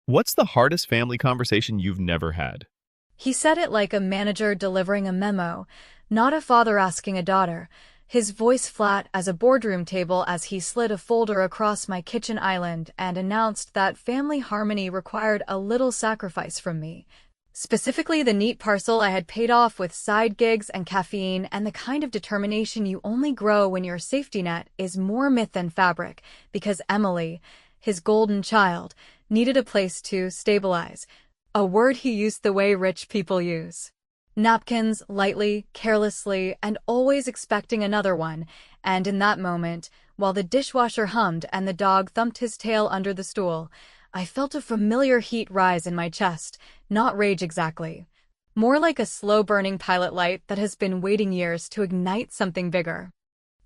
What's the hardest family conversation you've never had? He said it like a manager delivering a memo, not a father asking a daughter, his voice flat as a boardroom table as he slid a folder across my kitchen island and announced that family harmony required a little sacrifice from me. Specifically, the neat parcel I had paid off with side gigs and caffeine, and the kind of determination you only grow when your safety net is more myth than fabric, because Emily, his golden child, needed a place to stabilize. A word he used the way rich people use. Napkins, lightly, carelessly, and always expecting another one, and in that moment, while the dishwasher hummed and the dog thumped his tail under the stool, I felt a familiar heat rise in my chest, not rage exactly. More like a slow-burning pilot light that has been waiting years to ignite something bigger.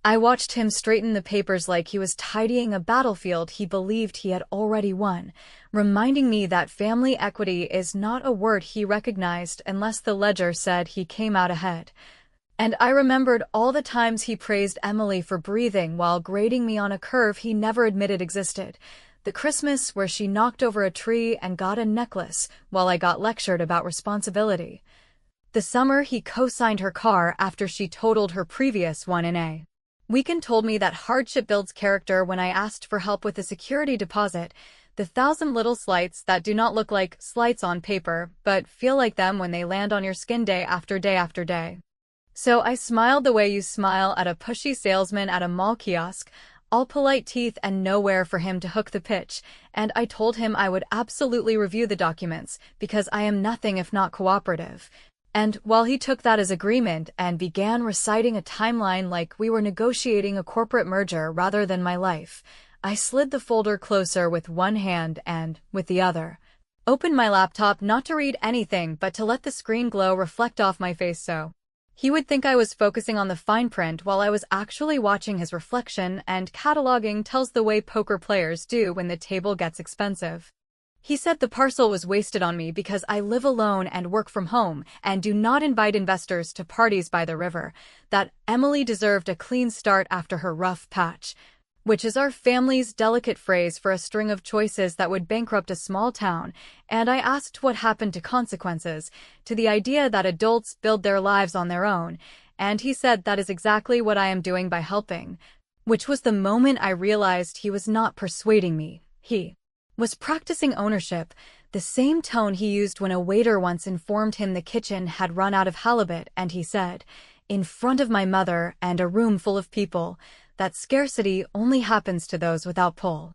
I watched him straighten the papers like he was tidying a battlefield he believed he had already won, reminding me that family equity is not a word he recognized unless the ledger said he came out ahead. And I remembered all the times he praised Emily for breathing while grading me on a curve he never admitted existed. The Christmas where she knocked over a tree and got a necklace while I got lectured about responsibility. The summer he co-signed her car after she totaled her previous one in a weekend told me that hardship builds character when I asked for help with a security deposit, the thousand little slights that do not look like slights on paper, but feel like them when they land on your skin day after day after day. So I smiled the way you smile at a pushy salesman at a mall kiosk, all polite teeth and nowhere for him to hook the pitch, and I told him I would absolutely review the documents, because I am nothing if not cooperative. And while he took that as agreement and began reciting a timeline like we were negotiating a corporate merger rather than my life, I slid the folder closer with one hand and, with the other, opened my laptop not to read anything but to let the screen glow reflect off my face so he would think I was focusing on the fine print while I was actually watching his reflection, and cataloging tells the way poker players do when the table gets expensive. He said the parcel was wasted on me because I live alone and work from home and do not invite investors to parties by the river, that Emily deserved a clean start after her rough patch, which is our family's delicate phrase for a string of choices that would bankrupt a small town, and I asked what happened to consequences, to the idea that adults build their lives on their own, and he said that is exactly what I am doing by helping, which was the moment I realized he was not persuading me. He was practicing ownership, the same tone he used when a waiter once informed him the kitchen had run out of halibut, and he said, in front of my mother and a room full of people, that scarcity only happens to those without pull.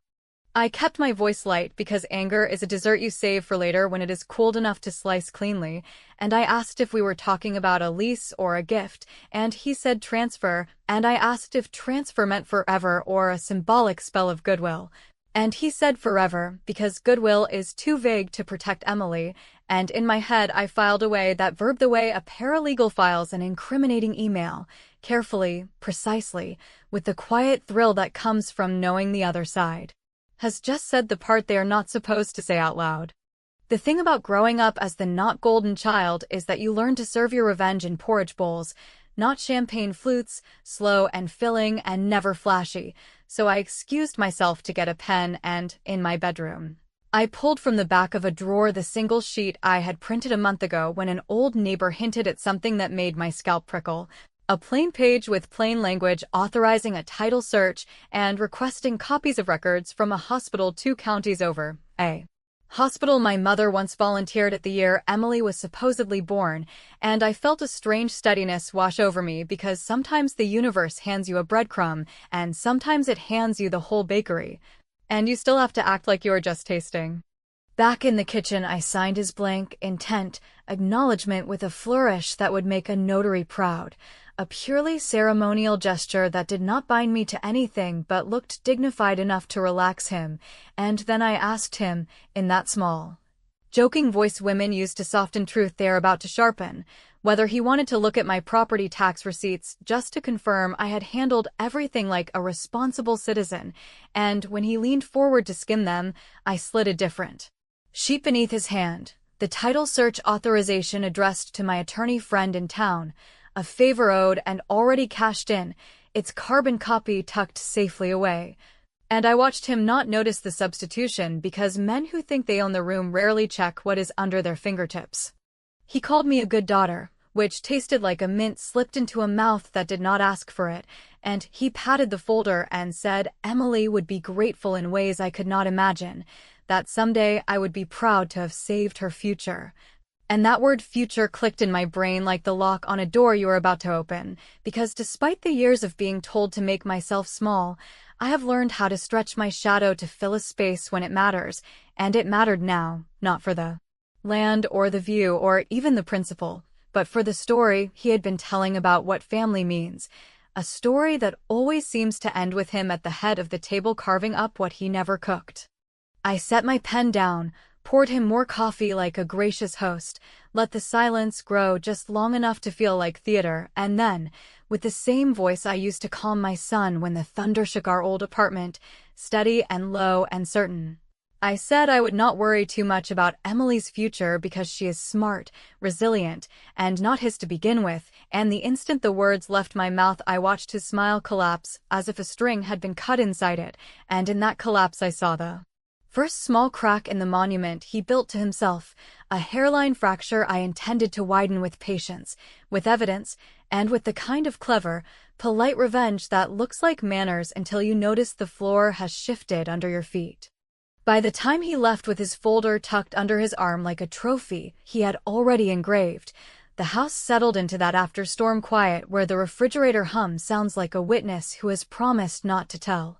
I kept my voice light because anger is a dessert you save for later when it is cooled enough to slice cleanly, and I asked if we were talking about a lease or a gift, and he said transfer, and I asked if transfer meant forever or a symbolic spell of goodwill. And he said forever, because goodwill is too vague to protect Emily, and in my head I filed away that verb the way a paralegal files an incriminating email, carefully, precisely, with the quiet thrill that comes from knowing the other side has just said the part they are not supposed to say out loud. The thing about growing up as the not golden child is that you learn to serve your revenge in porridge bowls, not champagne flutes, slow and filling and never flashy, so I excused myself to get a pen and, in my bedroom, I pulled from the back of a drawer the single sheet I had printed a month ago when an old neighbor hinted at something that made my scalp prickle. A plain page with plain language authorizing a title search and requesting copies of records from a hospital 2 counties over, a hospital my mother once volunteered at the year Emily was supposedly born, and I felt a strange steadiness wash over me because sometimes the universe hands you a breadcrumb, and sometimes it hands you the whole bakery, and you still have to act like you are just tasting. Back in the kitchen, I signed his blank, intent, acknowledgement with a flourish that would make a notary proud, a purely ceremonial gesture that did not bind me to anything but looked dignified enough to relax him, and then I asked him, in that small, joking voice women use to soften truth they are about to sharpen, whether he wanted to look at my property tax receipts just to confirm I had handled everything like a responsible citizen, and when he leaned forward to skim them, I slid a different sheet beneath his hand, the title search authorization addressed to my attorney friend in town, a favor owed and already cashed in, its carbon copy tucked safely away. And I watched him not notice the substitution because men who think they own the room rarely check what is under their fingertips. He called me a good daughter, which tasted like a mint slipped into a mouth that did not ask for it, and he patted the folder and said Emily would be grateful in ways I could not imagine, that someday I would be proud to have saved her future. And that word future clicked in my brain like the lock on a door you are about to open, because despite the years of being told to make myself small, I have learned how to stretch my shadow to fill a space when it matters, and it mattered now, not for the land or the view or even the principal, but for the story he had been telling about what family means, a story that always seems to end with him at the head of the table carving up what he never cooked. I set my pen down, poured him more coffee like a gracious host, let the silence grow just long enough to feel like theater, and then, with the same voice I used to calm my son when the thunder shook our old apartment, steady and low and certain, I said I would not worry too much about Emily's future because she is smart, resilient, and not his to begin with, and the instant the words left my mouth I watched his smile collapse as if a string had been cut inside it, and in that collapse I saw the first small crack in the monument he built to himself, a hairline fracture I intended to widen with patience, with evidence, and with the kind of clever, polite revenge that looks like manners until you notice the floor has shifted under your feet. By the time he left with his folder tucked under his arm like a trophy he had already engraved, the house settled into that after-storm quiet where the refrigerator hum sounds like a witness who has promised not to tell.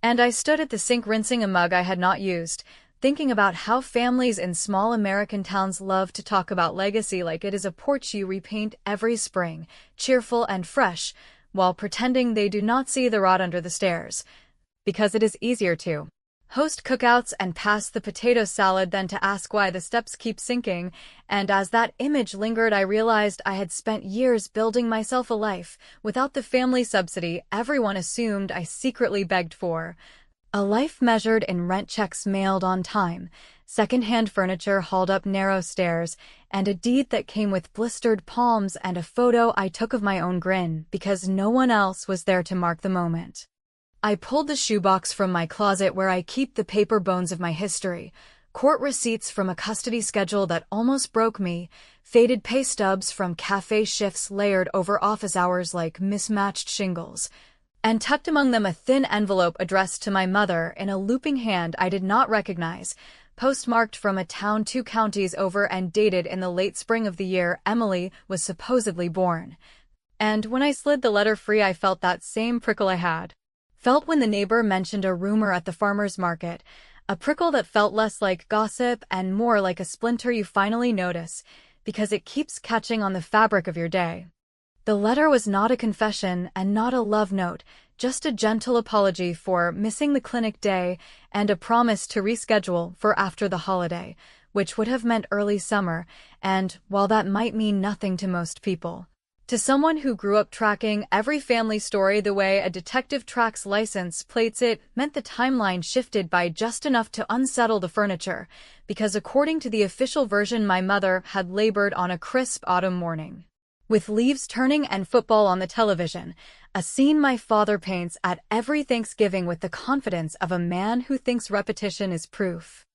And I stood at the sink rinsing a mug I had not used, thinking about how families in small American towns love to talk about legacy like it is a porch you repaint every spring, cheerful and fresh, while pretending they do not see the rot under the stairs. Because it is easier to host cookouts and pass the potato salad than to ask why the steps keep sinking, and as that image lingered I realized I had spent years building myself a life without the family subsidy everyone assumed I secretly begged for. A life measured in rent checks mailed on time, second-hand furniture hauled up narrow stairs, and a deed that came with blistered palms and a photo I took of my own grin because no one else was there to mark the moment. I pulled the shoebox from my closet where I keep the paper bones of my history, court receipts from a custody schedule that almost broke me, faded pay stubs from cafe shifts layered over office hours like mismatched shingles, and tucked among them a thin envelope addressed to my mother in a looping hand I did not recognize, postmarked from a town 2 counties over and dated in the late spring of the year Emily was supposedly born. And when I slid the letter free I felt that same prickle I had felt when the neighbor mentioned a rumor at the farmer's market, a prickle that felt less like gossip and more like a splinter you finally notice, because it keeps catching on the fabric of your day. The letter was not a confession and not a love note, just a gentle apology for missing the clinic day and a promise to reschedule for after the holiday, which would have meant early summer, and while that might mean nothing to most people, to someone who grew up tracking every family story the way a detective tracks license plates, it meant the timeline shifted by just enough to unsettle the furniture, because according to the official version my mother had labored on a crisp autumn morning, with leaves turning and football on the television, a scene my father paints at every Thanksgiving with the confidence of a man who thinks repetition is proof.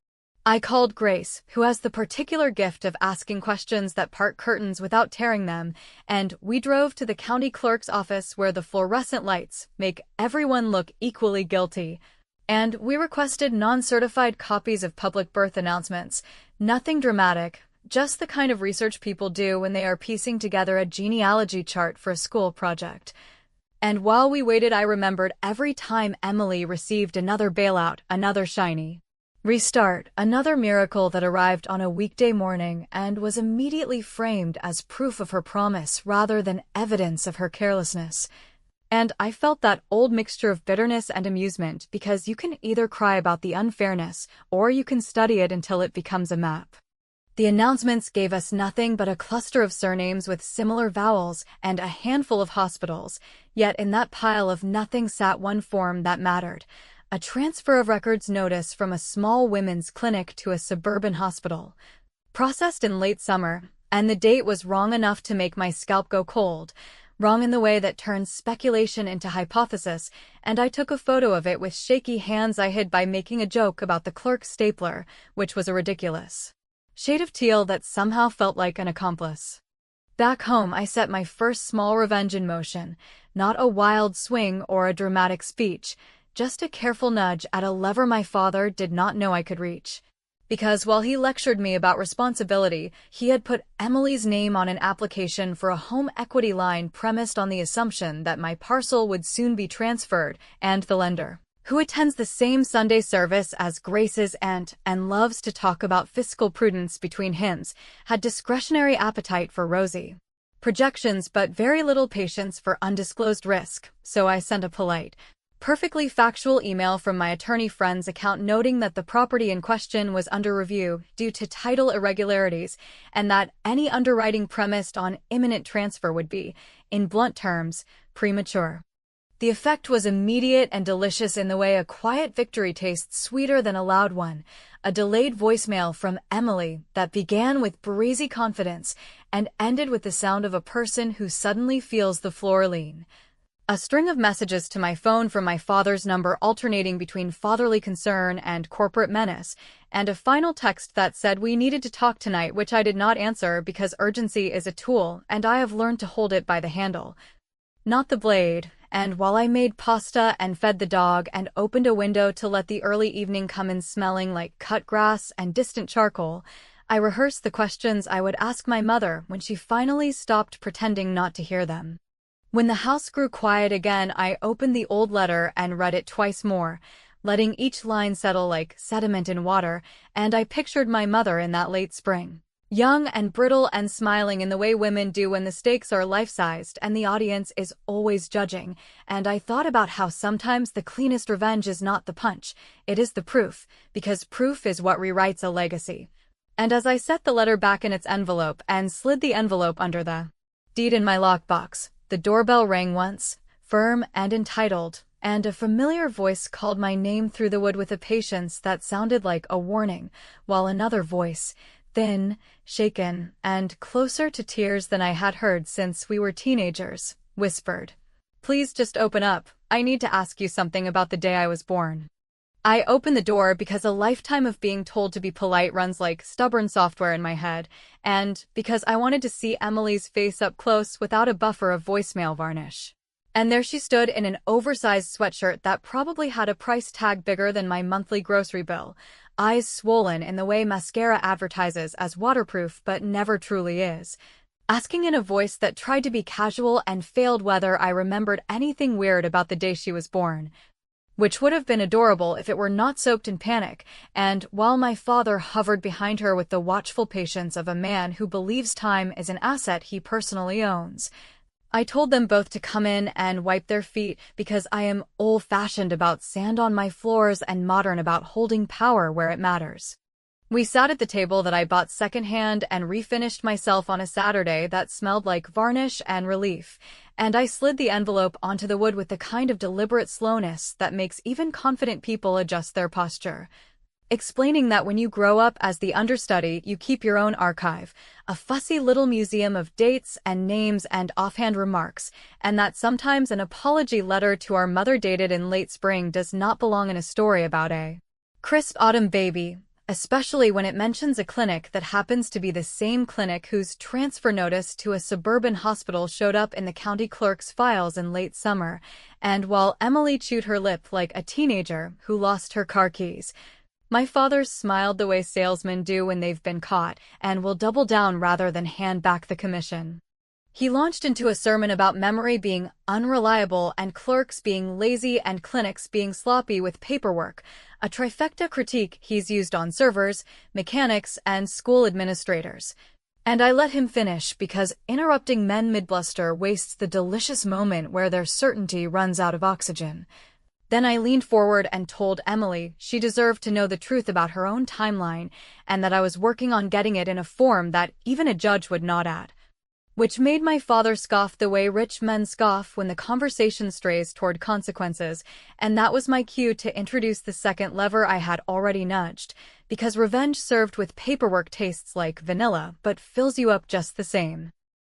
I called Grace, who has the particular gift of asking questions that part curtains without tearing them, and we drove to the county clerk's office where the fluorescent lights make everyone look equally guilty, and we requested non-certified copies of public birth announcements. Nothing dramatic, just the kind of research people do when they are piecing together a genealogy chart for a school project. And while we waited I remembered every time Emily received another bailout, another shiny restart, another miracle that arrived on a weekday morning and was immediately framed as proof of her promise rather than evidence of her carelessness. And I felt that old mixture of bitterness and amusement because you can either cry about the unfairness or you can study it until it becomes a map. The announcements gave us nothing but a cluster of surnames with similar vowels and a handful of hospitals, yet in that pile of nothing sat one form that mattered. A transfer of records notice from a small women's clinic to a suburban hospital. Processed in late summer, and the date was wrong enough to make my scalp go cold. Wrong in the way that turns speculation into hypothesis, and I took a photo of it with shaky hands I hid by making a joke about the clerk's stapler, which was a ridiculous shade of teal that somehow felt like an accomplice. Back home, I set my first small revenge in motion, not a wild swing or a dramatic speech, just a careful nudge at a lever my father did not know I could reach. Because while he lectured me about responsibility, he had put Emily's name on an application for a home equity line premised on the assumption that my parcel would soon be transferred, and the lender, who attends the same Sunday service as Grace's aunt and loves to talk about fiscal prudence between hymns, had discretionary appetite for rosy projections but very little patience for undisclosed risk, so I sent a polite, perfectly factual email from my attorney friend's account noting that the property in question was under review due to title irregularities and that any underwriting premised on imminent transfer would be, in blunt terms, premature. The effect was immediate and delicious in the way a quiet victory tastes sweeter than a loud one, a delayed voicemail from Emily that began with breezy confidence and ended with the sound of a person who suddenly feels the floor lean. A string of messages to my phone from my father's number alternating between fatherly concern and corporate menace, and a final text that said we needed to talk tonight, which I did not answer because urgency is a tool and I have learned to hold it by the handle, not the blade. And while I made pasta and fed the dog and opened a window to let the early evening come in smelling like cut grass and distant charcoal, I rehearsed the questions I would ask my mother when she finally stopped pretending not to hear them. When the house grew quiet again, I opened the old letter and read it twice more, letting each line settle like sediment in water, and I pictured my mother in that late spring, young and brittle and smiling in the way women do when the stakes are life-sized and the audience is always judging, and I thought about how sometimes the cleanest revenge is not the punch, it is the proof, because proof is what rewrites a legacy. And as I set the letter back in its envelope and slid the envelope under the deed in my lockbox, the doorbell rang once, firm and entitled, and a familiar voice called my name through the wood with a patience that sounded like a warning, while another voice, thin, shaken, and closer to tears than I had heard since we were teenagers, whispered, "Please just open up, I need to ask you something about the day I was born." I opened the door because a lifetime of being told to be polite runs like stubborn software in my head, and because I wanted to see Emily's face up close without a buffer of voicemail varnish. And there she stood in an oversized sweatshirt that probably had a price tag bigger than my monthly grocery bill, eyes swollen in the way mascara advertises as waterproof but never truly is, asking in a voice that tried to be casual and failed whether I remembered anything weird about the day she was born, which would have been adorable if it were not soaked in panic, and while my father hovered behind her with the watchful patience of a man who believes time is an asset he personally owns, I told them both to come in and wipe their feet because I am old-fashioned about sand on my floors and modern about holding power where it matters. We sat at the table that I bought secondhand and refinished myself on a Saturday that smelled like varnish and relief, and I slid the envelope onto the wood with the kind of deliberate slowness that makes even confident people adjust their posture, explaining that when you grow up as the understudy, you keep your own archive, a fussy little museum of dates and names and offhand remarks, and that sometimes an apology letter to our mother dated in late spring does not belong in a story about a crisp autumn baby, especially when it mentions a clinic that happens to be the same clinic whose transfer notice to a suburban hospital showed up in the county clerk's files in late summer, and while Emily chewed her lip like a teenager who lost her car keys, my father smiled the way salesmen do when they've been caught and will double down rather than hand back the commission. He launched into a sermon about memory being unreliable and clerks being lazy and clinics being sloppy with paperwork, a trifecta critique he's used on servers, mechanics, and school administrators. And I let him finish because interrupting men mid-bluster wastes the delicious moment where their certainty runs out of oxygen. Then I leaned forward and told Emily she deserved to know the truth about her own timeline and that I was working on getting it in a form that even a judge would nod at, which made my father scoff the way rich men scoff when the conversation strays toward consequences, and that was my cue to introduce the second lever I had already nudged, because revenge served with paperwork tastes like vanilla but fills you up just the same.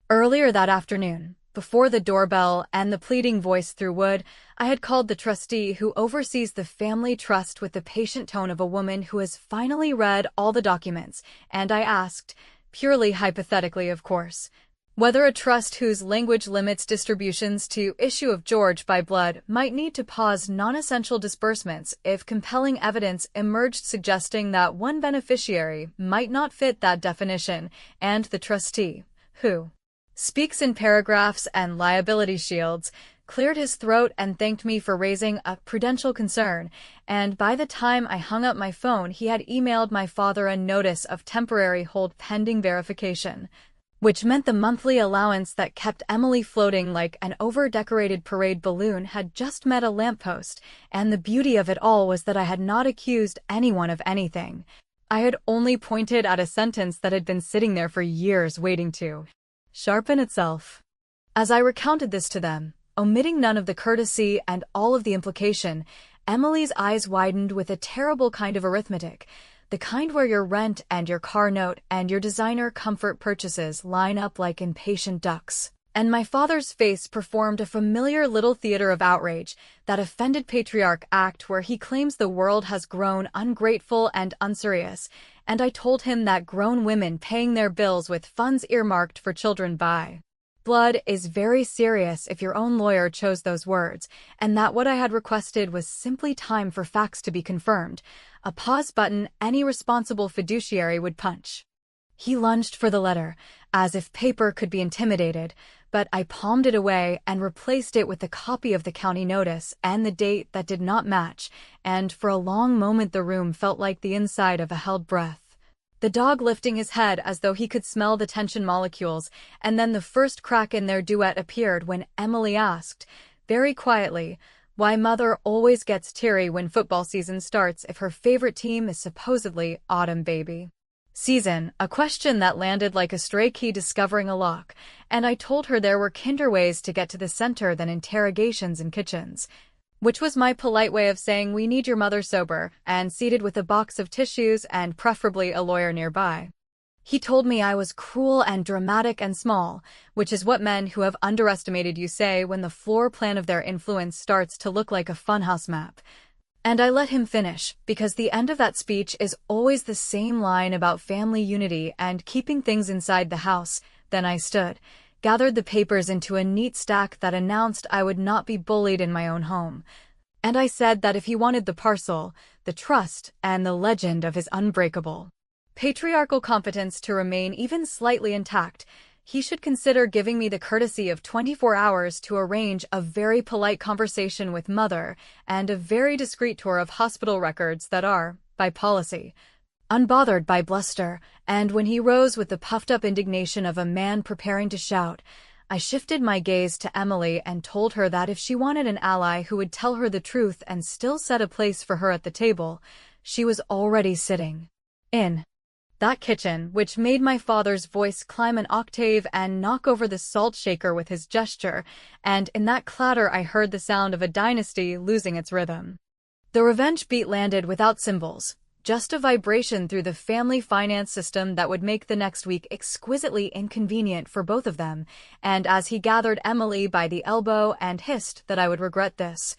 Earlier that afternoon, Before the doorbell and the pleading voice through wood, I had called the trustee who oversees the family trust with the patient tone of a woman who has finally read all the documents, and I asked, purely hypothetically of course, whether a trust whose language limits distributions to issue of George by blood might need to pause non-essential disbursements if compelling evidence emerged suggesting that one beneficiary might not fit that definition, and the trustee, who speaks in paragraphs and liability shields, cleared his throat and thanked me for raising a prudential concern, and by the time I hung up my phone he had emailed my father a notice of temporary hold pending verification, which meant the monthly allowance that kept Emily floating like an over-decorated parade balloon had just met a lamppost, and the beauty of it all was that I had not accused anyone of anything. I had only pointed at a sentence that had been sitting there for years waiting to sharpen itself. As I recounted this to them, omitting none of the courtesy and all of the implication, Emily's eyes widened with a terrible kind of arithmetic, the kind where your rent and your car note and your designer comfort purchases line up like impatient ducks. And my father's face performed a familiar little theater of outrage, that offended patriarch act where he claims the world has grown ungrateful and unserious, and I told him that grown women paying their bills with funds earmarked for children by blood is very serious if your own lawyer chose those words, and that what I had requested was simply time for facts to be confirmed, a pause button any responsible fiduciary would punch. He lunged for the letter, as if paper could be intimidated, but I palmed it away and replaced it with a copy of the county notice and the date that did not match, and for a long moment the room felt like the inside of a held breath. The dog lifting his head as though he could smell the tension molecules, and then the first crack in their duet appeared when Emily asked, very quietly, why Mother always gets teary when football season starts if her favorite team is supposedly Autumn Baby season, a question that landed like a stray key discovering a lock, and I told her there were kinder ways to get to the center than interrogations in kitchens, which was my polite way of saying we need your mother sober and seated with a box of tissues and preferably a lawyer nearby. He told me I was cruel and dramatic and small, which is what men who have underestimated you say when the floor plan of their influence starts to look like a funhouse map. And I let him finish, because the end of that speech is always the same line about family unity and keeping things inside the house. Then I stood, gathered the papers into a neat stack that announced I would not be bullied in my own home. And I said that if he wanted the parcel, the trust, and the legend of his unbreakable patriarchal competence to remain even slightly intact, he should consider giving me the courtesy of 24 hours to arrange a very polite conversation with Mother and a very discreet tour of hospital records that are, by policy, unbothered by bluster. And when he rose with the puffed-up indignation of a man preparing to shout, I shifted my gaze to Emily and told her that if she wanted an ally who would tell her the truth and still set a place for her at the table, she was already sitting in that kitchen, which made my father's voice climb an octave and knock over the salt shaker with his gesture, and in that clatter I heard the sound of a dynasty losing its rhythm. The revenge beat landed without cymbals, just a vibration through the family finance system that would make the next week exquisitely inconvenient for both of them, and as he gathered Emily by the elbow and hissed that I would regret this,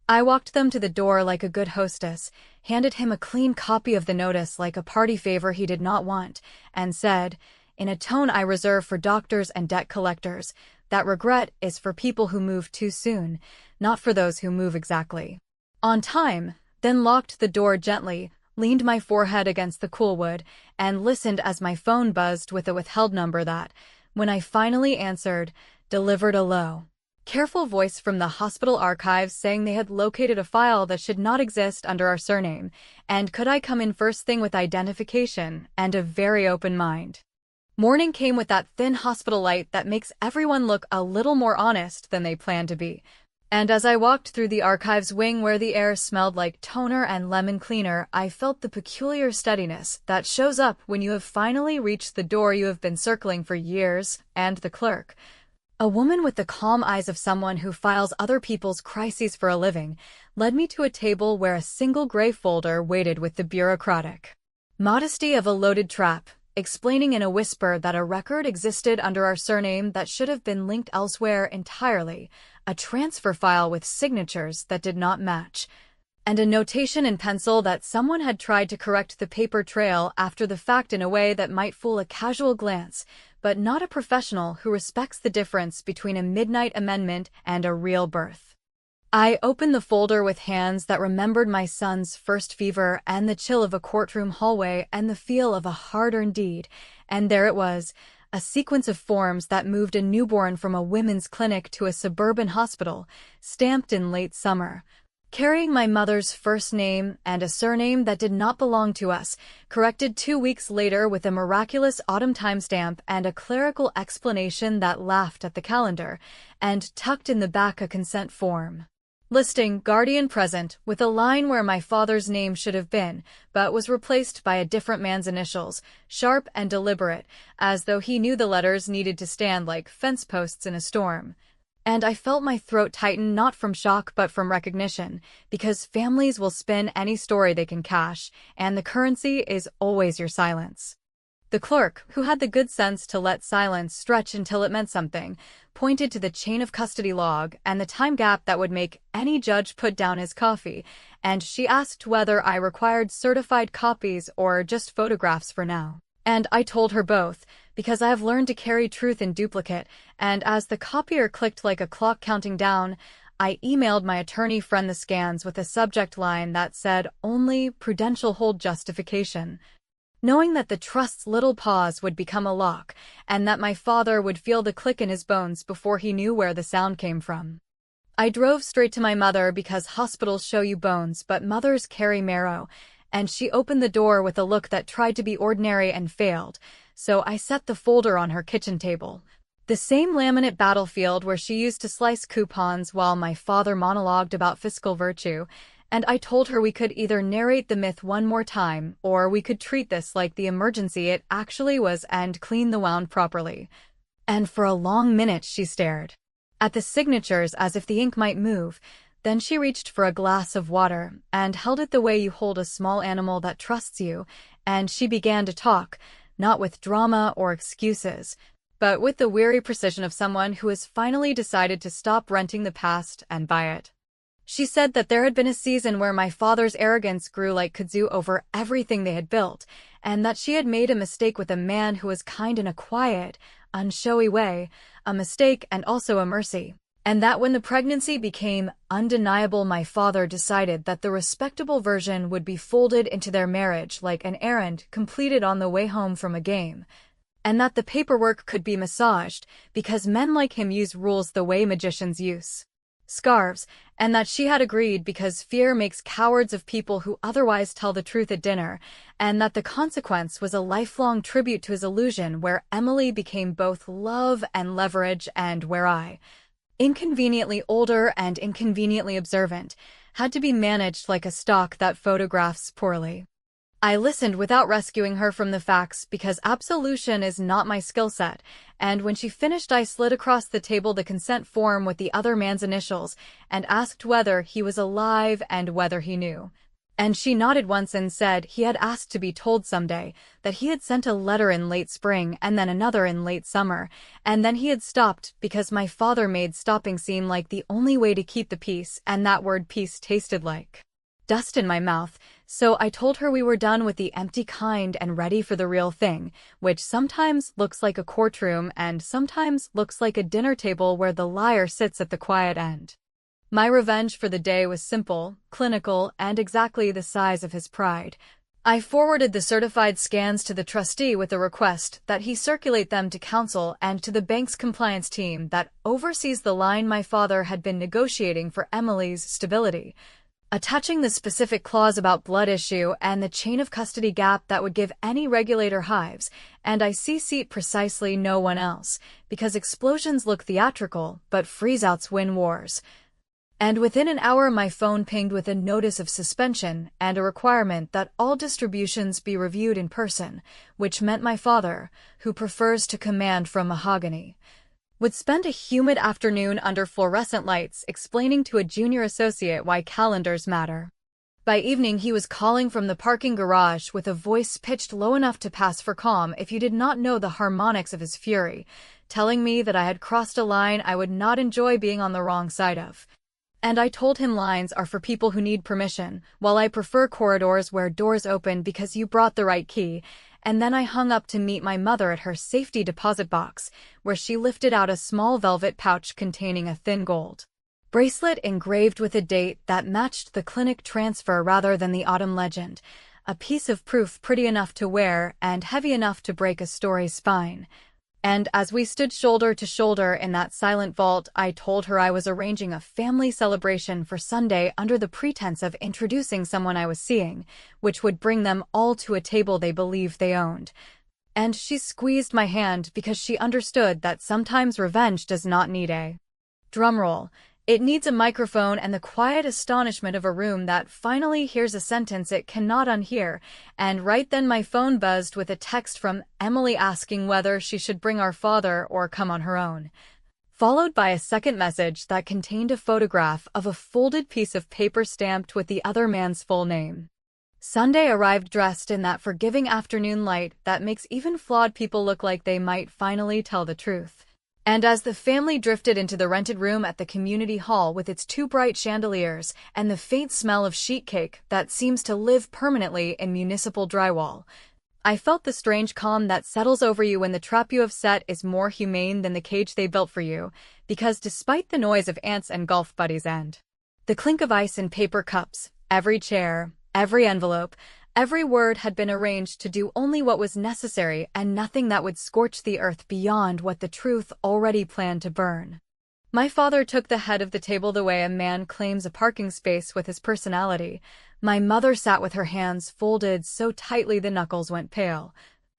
I walked them to the door like a good hostess, handed him a clean copy of the notice like a party favor he did not want, and said, in a tone I reserve for doctors and debt collectors, that regret is for people who move too soon, not for those who move exactly on time, then locked the door gently, leaned my forehead against the cool wood, and listened as my phone buzzed with a withheld number that, when I finally answered, delivered a low, careful voice from the hospital archives saying they had located a file that should not exist under our surname, and could I come in first thing with identification and a very open mind. Morning came with that thin hospital light that makes everyone look a little more honest than they plan to be, and as I walked through the archives wing where the air smelled like toner and lemon cleaner, I felt the peculiar steadiness that shows up when you have finally reached the door you have been circling for years, and the clerk, a woman with the calm eyes of someone who files other people's crises for a living, led me to a table where a single gray folder waited with the bureaucratic modesty of a loaded trap, explaining in a whisper that a record existed under our surname that should have been linked elsewhere entirely, a transfer file with signatures that did not match, and a notation in pencil that someone had tried to correct the paper trail after the fact in a way that might fool a casual glance, but not a professional who respects the difference between a midnight amendment and a real birth. I opened the folder with hands that remembered my son's first fever and the chill of a courtroom hallway and the feel of a hard-earned deed, and there it was, a sequence of forms that moved a newborn from a women's clinic to a suburban hospital, stamped in late summer, carrying my mother's first name and a surname that did not belong to us, corrected 2 weeks later with a miraculous autumn timestamp and a clerical explanation that laughed at the calendar, and tucked in the back a consent form, listing guardian present with a line where my father's name should have been, but was replaced by a different man's initials, sharp and deliberate, as though he knew the letters needed to stand like fence posts in a storm. And I felt my throat tighten not from shock but from recognition, because families will spin any story they can cash, and the currency is always your silence. The clerk, who had the good sense to let silence stretch until it meant something, pointed to the chain of custody log and the time gap that would make any judge put down his coffee, and she asked whether I required certified copies or just photographs for now. And I told her both, because I have learned to carry truth in duplicate, and as the copier clicked like a clock counting down, I emailed my attorney friend the scans with a subject line that said only prudential hold justification, knowing that the trust's little pause would become a lock, and that my father would feel the click in his bones before he knew where the sound came from. I drove straight to my mother because hospitals show you bones but mothers carry marrow, and she opened the door with a look that tried to be ordinary and failed, so I set the folder on her kitchen table. The same laminate battlefield where she used to slice coupons while my father monologued about fiscal virtue, and I told her we could either narrate the myth one more time or we could treat this like the emergency it actually was and clean the wound properly. And for a long minute she stared at the signatures as if the ink might move. Then she reached for a glass of water and held it the way you hold a small animal that trusts you, and she began to talk, not with drama or excuses, but with the weary precision of someone who has finally decided to stop renting the past and buy it. She said that there had been a season where my father's arrogance grew like kudzu over everything they had built, and that she had made a mistake with a man who was kind in a quiet, unshowy way, a mistake and also a mercy. And that when the pregnancy became undeniable, my father decided that the respectable version would be folded into their marriage like an errand completed on the way home from a game, and that the paperwork could be massaged because men like him use rules the way magicians use scarves, and that she had agreed because fear makes cowards of people who otherwise tell the truth at dinner, and that the consequence was a lifelong tribute to his illusion where Emily became both love and leverage, and where I, inconveniently older and inconveniently observant, had to be managed like a stock that photographs poorly. I listened without rescuing her from the facts because absolution is not my skill set, and when she finished I slid across the table the consent form with the other man's initials and asked whether he was alive and whether he knew. And she nodded once and said he had asked to be told someday, that he had sent a letter in late spring and then another in late summer, and then he had stopped because my father made stopping seem like the only way to keep the peace, and that word peace tasted like dust in my mouth, so I told her we were done with the empty kind and ready for the real thing, which sometimes looks like a courtroom and sometimes looks like a dinner table where the liar sits at the quiet end. My revenge for the day was simple, clinical, and exactly the size of his pride. I forwarded the certified scans to the trustee with a request that he circulate them to counsel and to the bank's compliance team that oversees the line my father had been negotiating for Emily's stability, attaching the specific clause about blood issue and the chain of custody gap that would give any regulator hives, and I CC'd precisely no one else, because explosions look theatrical, but freeze-outs win wars. And within an hour my phone pinged with a notice of suspension and a requirement that all distributions be reviewed in person, which meant my father, who prefers to command from mahogany, would spend a humid afternoon under fluorescent lights explaining to a junior associate why calendars matter. By evening he was calling from the parking garage with a voice pitched low enough to pass for calm if you did not know the harmonics of his fury, telling me that I had crossed a line I would not enjoy being on the wrong side of. And I told him lines are for people who need permission, while I prefer corridors where doors open because you brought the right key. And then I hung up to meet my mother at her safety deposit box, where she lifted out a small velvet pouch containing a thin gold bracelet engraved with a date that matched the clinic transfer rather than the autumn legend, a piece of proof pretty enough to wear and heavy enough to break a story's spine. And as we stood shoulder to shoulder in that silent vault, I told her I was arranging a family celebration for Sunday under the pretense of introducing someone I was seeing, which would bring them all to a table they believed they owned. And she squeezed my hand because she understood that sometimes revenge does not need a drumroll. It needs a microphone and the quiet astonishment of a room that finally hears a sentence it cannot unhear, and right then my phone buzzed with a text from Emily asking whether she should bring our father or come on her own, followed by a second message that contained a photograph of a folded piece of paper stamped with the other man's full name. Sunday arrived dressed in that forgiving afternoon light that makes even flawed people look like they might finally tell the truth. And as the family drifted into the rented room at the community hall with its two bright chandeliers and the faint smell of sheet cake that seems to live permanently in municipal drywall, I felt the strange calm that settles over you when the trap you have set is more humane than the cage they built for you, because despite the noise of ants and golf buddies and the clink of ice in paper cups, every chair, every envelope, every word had been arranged to do only what was necessary and nothing that would scorch the earth beyond what the truth already planned to burn. My father took the head of the table the way a man claims a parking space with his personality. My mother sat with her hands folded so tightly the knuckles went pale.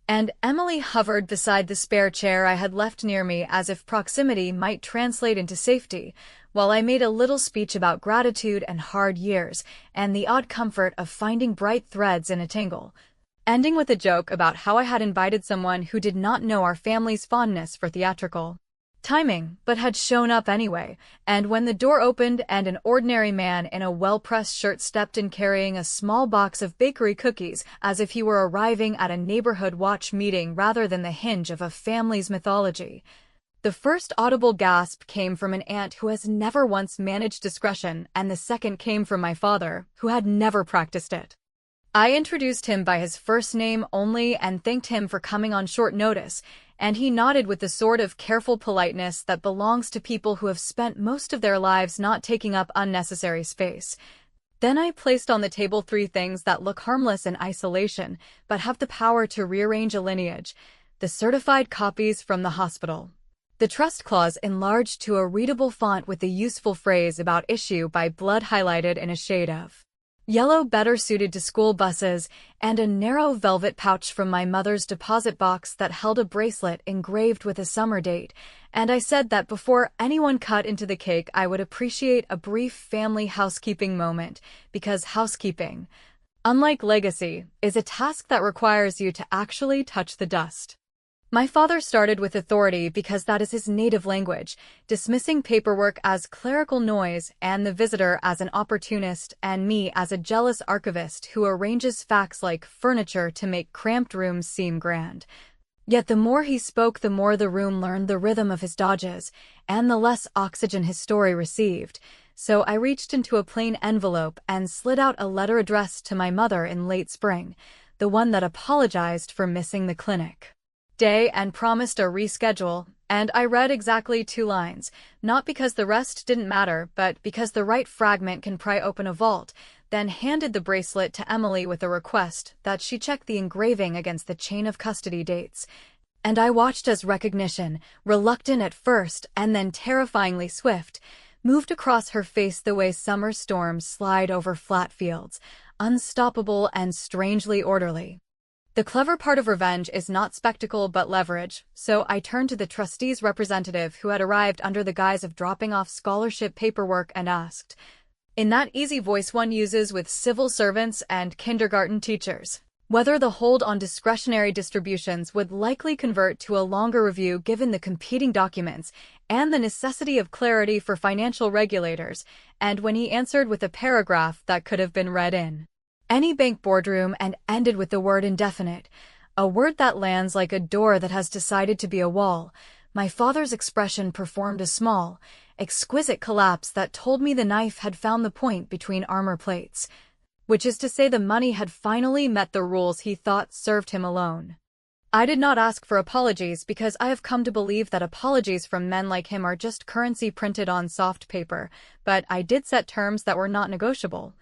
And Emily hovered beside the spare chair I had left near me as if proximity might translate into safety, while I made a little speech about gratitude and hard years, and the odd comfort of finding bright threads in a tangle, ending with a joke about how I had invited someone who did not know our family's fondness for theatrical timing, but had shown up anyway. And when the door opened and an ordinary man in a well-pressed shirt stepped in carrying a small box of bakery cookies as if he were arriving at a neighborhood watch meeting rather than the hinge of a family's mythology, the first audible gasp came from an aunt who has never once managed discretion, and the second came from my father, who had never practiced it. I introduced him by his first name only and thanked him for coming on short notice, and he nodded with the sort of careful politeness that belongs to people who have spent most of their lives not taking up unnecessary space. Then I placed on the table three things that look harmless in isolation, but have the power to rearrange a lineage: the certified copies from the hospital, the trust clause enlarged to a readable font with the useful phrase about issue by blood highlighted in a shade of yellow better suited to school buses, and a narrow velvet pouch from my mother's deposit box that held a bracelet engraved with a summer date, and I said that before anyone cut into the cake I would appreciate a brief family housekeeping moment, because housekeeping, unlike legacy, is a task that requires you to actually touch the dust. My father started with authority because that is his native language, dismissing paperwork as clerical noise and the visitor as an opportunist and me as a jealous archivist who arranges facts like furniture to make cramped rooms seem grand. Yet the more he spoke, the more the room learned the rhythm of his dodges, and the less oxygen his story received. So I reached into a plain envelope and slid out a letter addressed to my mother in late spring, the one that apologized for missing the clinic day and promised a reschedule, and I read exactly 2 lines, not because the rest didn't matter, but because the right fragment can pry open a vault, then handed the bracelet to Emily with a request that she check the engraving against the chain of custody dates. And I watched as recognition, reluctant at first and then terrifyingly swift, moved across her face the way summer storms slide over flat fields, unstoppable and strangely orderly. The clever part of revenge is not spectacle but leverage, so I turned to the trustee's representative who had arrived under the guise of dropping off scholarship paperwork and asked, in that easy voice one uses with civil servants and kindergarten teachers, Whether the hold on discretionary distributions would likely convert to a longer review given the competing documents and the necessity of clarity for financial regulators, and when he answered with a paragraph that could have been read in any bank boardroom and ended with the word indefinite, a word that lands like a door that has decided to be a wall, my father's expression performed a small, exquisite collapse that told me the knife had found the point between armor plates, which is to say the money had finally met the rules he thought served him alone. I did not ask for apologies because I have come to believe that apologies from men like him are just currency printed on soft paper, but I did set terms that were not negotiable,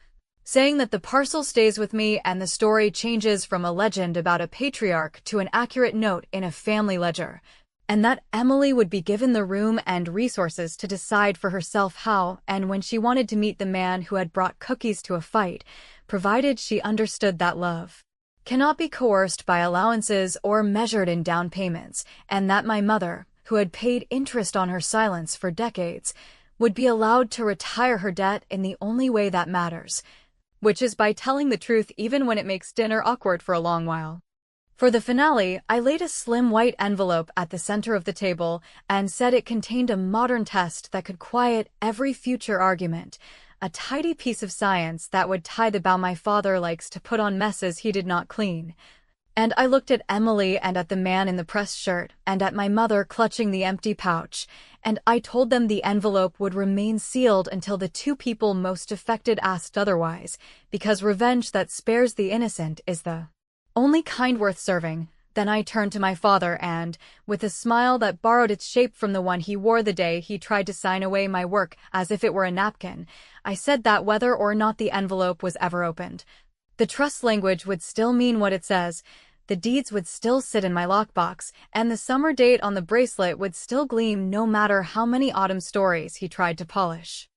saying that the parcel stays with me and the story changes from a legend about a patriarch to an accurate note in a family ledger, and that Emily would be given the room and resources to decide for herself how and when she wanted to meet the man who had brought cookies to a fight, provided she understood that love cannot be coerced by allowances or measured in down payments, and that my mother, who had paid interest on her silence for decades, would be allowed to retire her debt in the only way that matters, which is by telling the truth even when it makes dinner awkward for a long while. For the finale, I laid a slim white envelope at the center of the table and said it contained a modern test that could quiet every future argument, a tidy piece of science that would tie the bow my father likes to put on messes he did not clean. And I looked at Emily and at the man in the pressed shirt and at my mother clutching the empty pouch, and I told them the envelope would remain sealed until the two people most affected asked otherwise, because revenge that spares the innocent is the only kind worth serving. Then I turned to my father and, with a smile that borrowed its shape from the one he wore the day he tried to sign away my work as if it were a napkin, I said that whether or not the envelope was ever opened, the trust language would still mean what it says, the deeds would still sit in my lockbox, and the summer date on the bracelet would still gleam no matter how many autumn stories he tried to polish.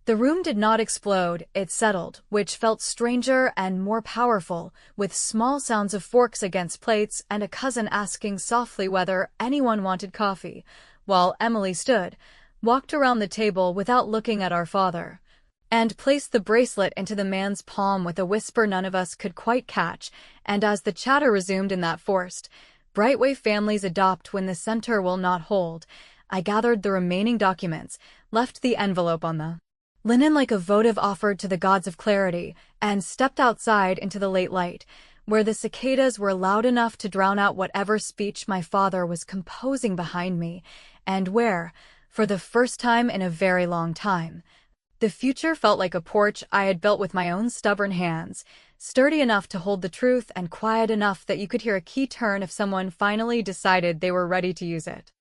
The room did not explode, it settled, which felt stranger and more powerful, with small sounds of forks against plates and a cousin asking softly whether anyone wanted coffee, while Emily stood, walked around the table without looking at our father, and placed the bracelet into the man's palm with a whisper none of us could quite catch, and as the chatter resumed in that forced, bright way families adopt when the center will not hold, I gathered the remaining documents, left the envelope on the linen like a votive offered to the gods of clarity, and stepped outside into the late light, where the cicadas were loud enough to drown out whatever speech my father was composing behind me, and where, for the first time in a very long time, the future felt like a porch I had built with my own stubborn hands, sturdy enough to hold the truth and quiet enough that you could hear a key turn if someone finally decided they were ready to use it.